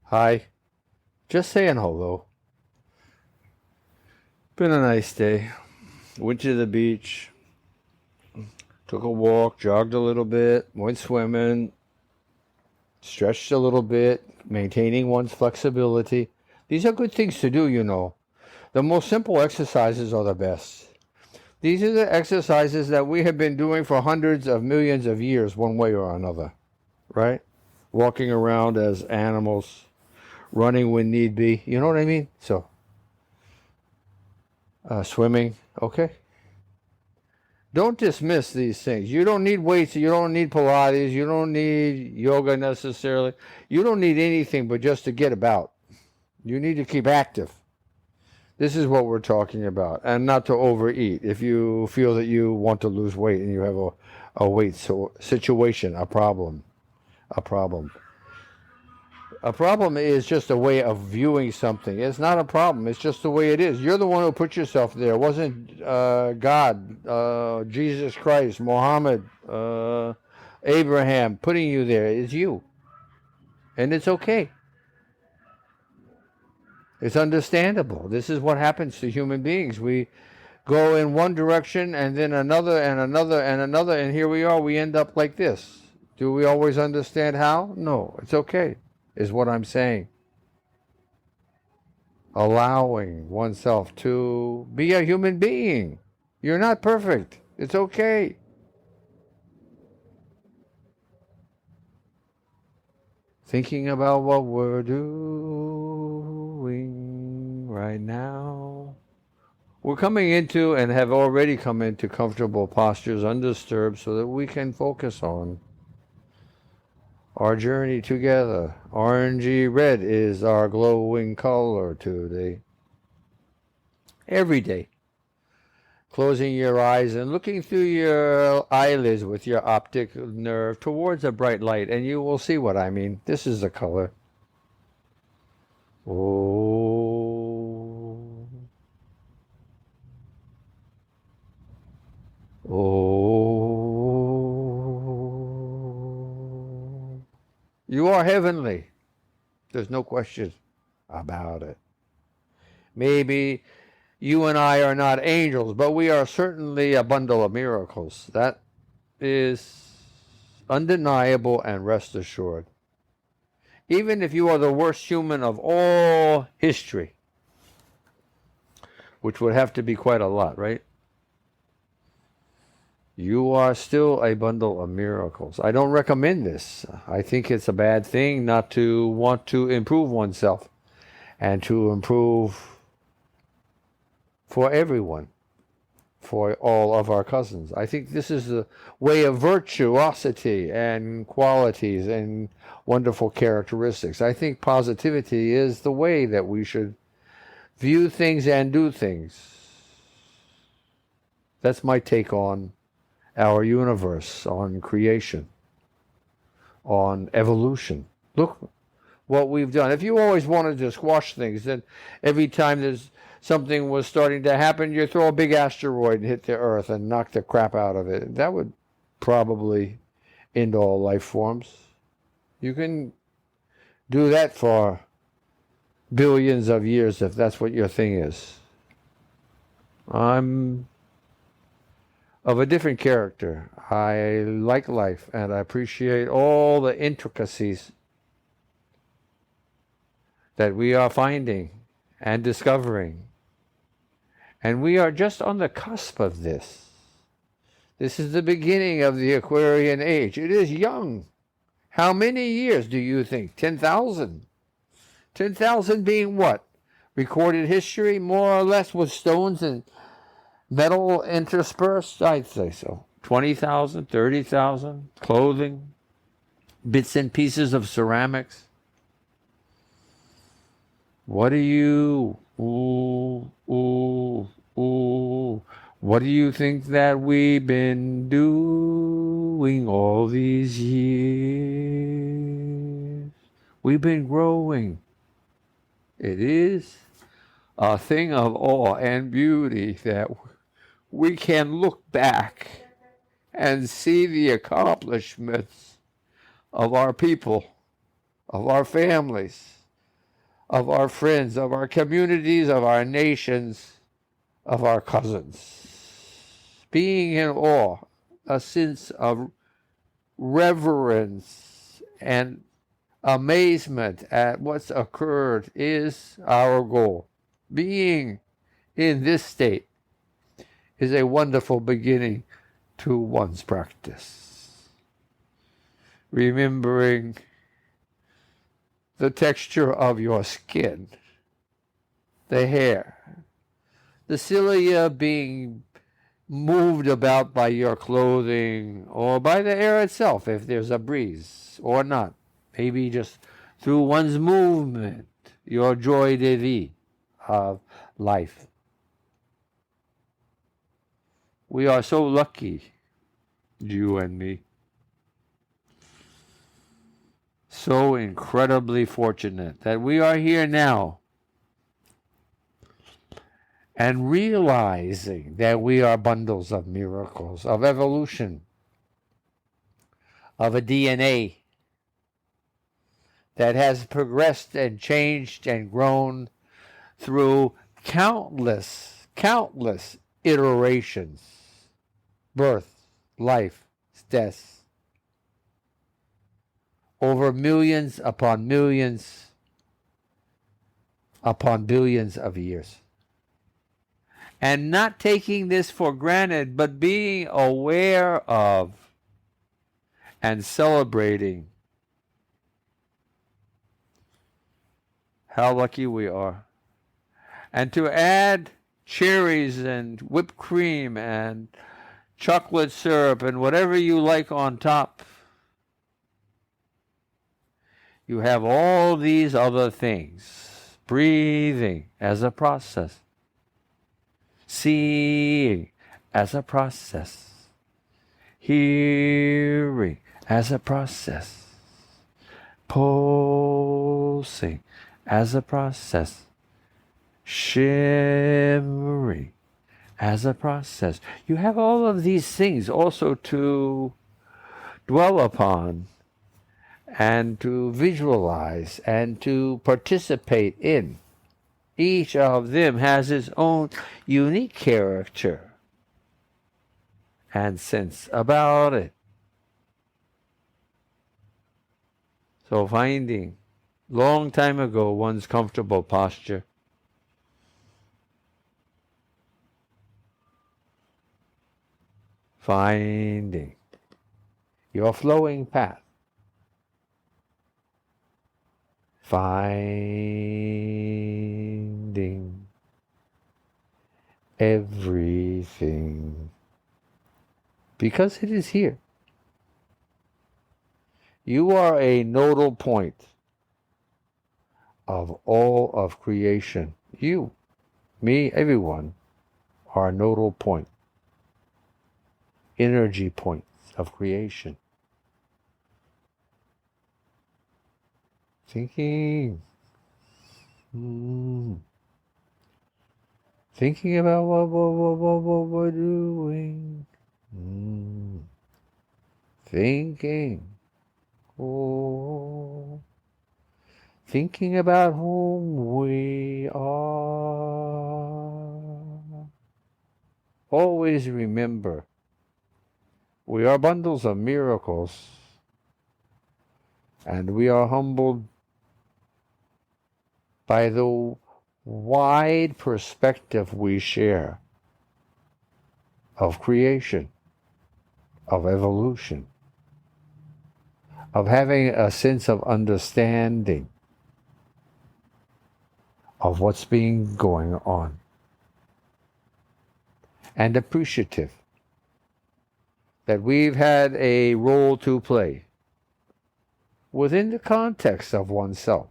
Hi. Just saying hello. Been a nice day. Went to the beach, took a walk, jogged a little bit, went swimming, stretched a little bit, maintaining one's flexibility. These are good things to do, you know. The most simple exercises are the best. These are the exercises that we have been doing for hundreds of millions of years, one way or another, right? Walking around as animals, running when need be. You know what I mean? So, swimming, okay? Don't dismiss these things. You don't need weights. You don't need Pilates. You don't need yoga necessarily. You don't need anything but just to get about. You need to keep active. This is what we're talking about, and not to overeat. If you feel that you want to lose weight and you have a weight situation, a problem. A problem. A problem is just a way of viewing something. It's not a problem. It's just the way it is. You're the one who put yourself there. It wasn't God, Jesus Christ, Muhammad, Abraham putting you there. It's you. And it's okay. It's understandable. This is what happens to human beings. We go in one direction and then another and another and another, and here we are. We end up like this. Do we always understand how? No. It's okay, is what I'm saying. Allowing oneself to be a human being. You're not perfect. It's okay. Thinking about what we're doing right now. We're coming into and have already come into comfortable postures undisturbed so that we can focus on our journey together. Orangey red is our glowing color today. Every day. Closing your eyes and looking through your eyelids with your optic nerve towards a bright light, and you will see what I mean. This is the color. Oh. Oh. You are heavenly. There's no question about it. Maybe you and I are not angels, but we are certainly a bundle of miracles. That is undeniable, and rest assured. Even if you are the worst human of all history, which would have to be quite a lot, right? You are still a bundle of miracles. I don't recommend this. I think it's a bad thing not to want to improve oneself and to improve for everyone, for all of our cousins. I think this is the way of virtuosity and qualities and wonderful characteristics. I think positivity is the way that we should view things and do things. That's my take on our universe, on creation, on evolution. Look what we've done. If you always wanted to squash things, then every time there's something was starting to happen, you throw a big asteroid and hit the Earth and knock the crap out of it. That would probably end all life forms. You can do that for billions of years if that's what your thing is. I'm of a different character. I like life and I appreciate all the intricacies that we are finding and discovering. And we are just on the cusp of this. This is the beginning of the Aquarian age. It is young. How many years do you think? 10,000? 10,000 being what? Recorded history, more or less, with stones and metal interspersed? I'd say so. 20,000, 30,000, clothing, bits and pieces of ceramics. What do you, what do you think that we've been doing all these years? We've been growing. It is a thing of awe and beauty that we can look back and see the accomplishments of our people, of our families, of our friends, of our communities, of our nations, of our cousins. Being in awe, a sense of reverence and amazement at what's occurred is our goal. Being in this state is a wonderful beginning to one's practice. Remembering the texture of your skin, the hair, the cilia being moved about by your clothing or by the air itself if there's a breeze or not. Maybe just through one's movement, your joy de vie of life. We are so lucky, you and me. So incredibly fortunate that we are here now and realizing that we are bundles of miracles, of evolution, of a DNA that has progressed and changed and grown through countless iterations, birth, life, death, over millions upon millions upon billions of years. And not taking this for granted, but being aware of and celebrating how lucky we are. And to add cherries and whipped cream and chocolate syrup and whatever you like on top, you have all these other things. Breathing as a process. Seeing as a process. Hearing as a process. Pulsing as a process. Shimmering as a process. You have all of these things also to dwell upon and to visualize and to participate in. Each of them has its own unique character and sense about it. So finding, long time ago, one's comfortable posture. Finding your flowing path. Finding everything, because it is here. You are a nodal point of all of creation. You, me, everyone are a nodal point, energy points of creation. Thinking. Thinking about what we're doing. Thinking. Oh. Thinking about whom we are. Always remember, we are bundles of miracles, and we are humbled by the wide perspective we share of creation, of evolution, of having a sense of understanding of what's been going on, and appreciative that we've had a role to play within the context of oneself,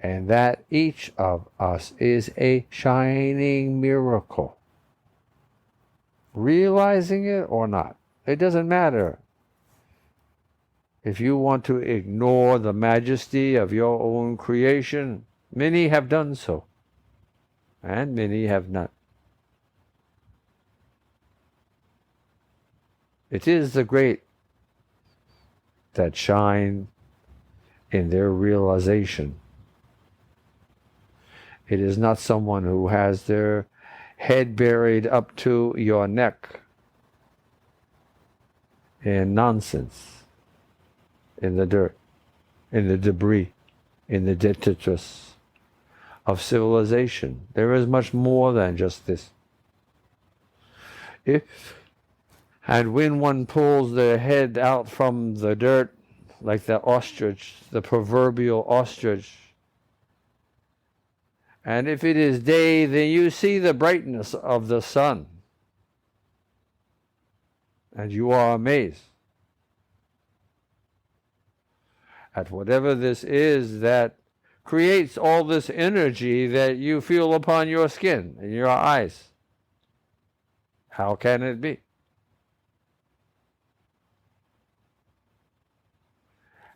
and that each of us is a shining miracle. Realizing it or not, it doesn't matter. If you want to ignore the majesty of your own creation, many have done so, and many have not. It is the great that shine in their realization It is not someone who has their head buried up to your neck in nonsense, in the dirt, in the debris, in the detritus of civilization. There is much more than just this. And when one pulls their head out from the dirt, like the ostrich, the proverbial ostrich, and if it is day, then you see the brightness of the sun. And you are amazed at whatever this is that creates all this energy that you feel upon your skin and your eyes. How can it be?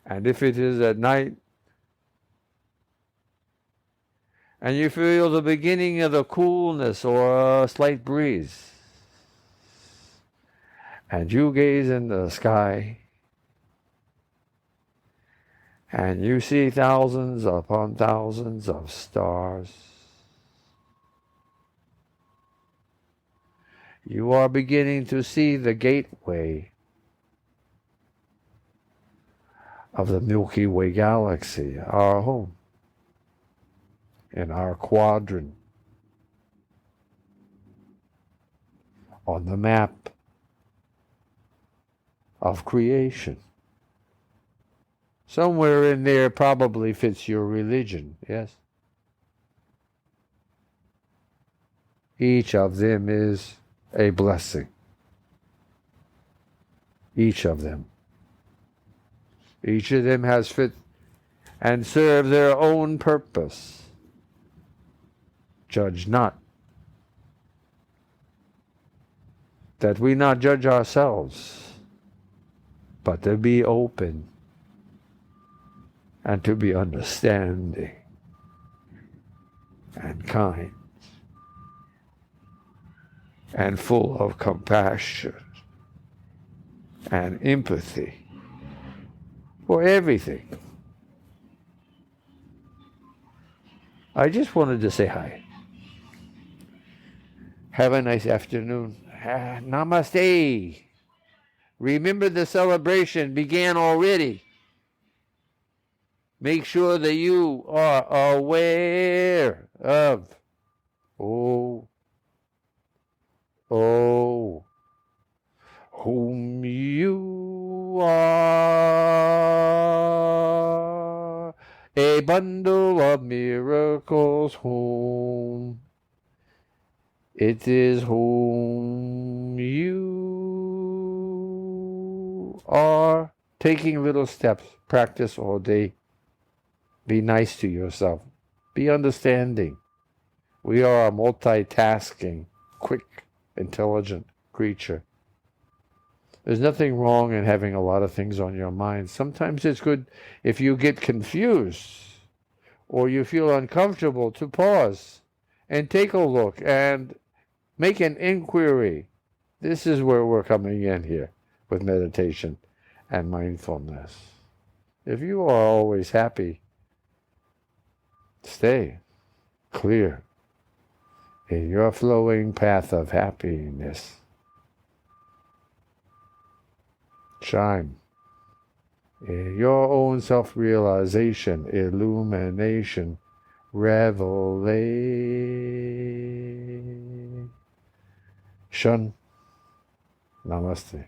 And if it is at night, and you feel the beginning of the coolness or a slight breeze, and you gaze in the sky, and you see thousands upon thousands of stars, you are beginning to see the gateway of the Milky Way galaxy, our home, in our quadrant, on the map of creation. Somewhere in there probably fits your religion, yes? Each of them is a blessing. Each of them. Each of them has fit and serve their own purpose. Judge not. That we not judge ourselves, but to be open and to be understanding and kind and full of compassion and empathy for everything. I just wanted to say hi. Have a nice afternoon. Namaste. Remember, the celebration began already. Make sure that you are aware of, whom you are. A bundle of miracles, whom it is whom you are. Taking little steps, practice all day. Be nice to yourself. Be understanding. We are a multitasking, quick, intelligent creature. There's nothing wrong in having a lot of things on your mind. Sometimes it's good if you get confused or you feel uncomfortable to pause and take a look and make an inquiry. This is where we're coming in here with meditation and mindfulness. If you are always happy, stay clear in your flowing path of happiness. Shine in your own self-realization, illumination, revelation. Namaste.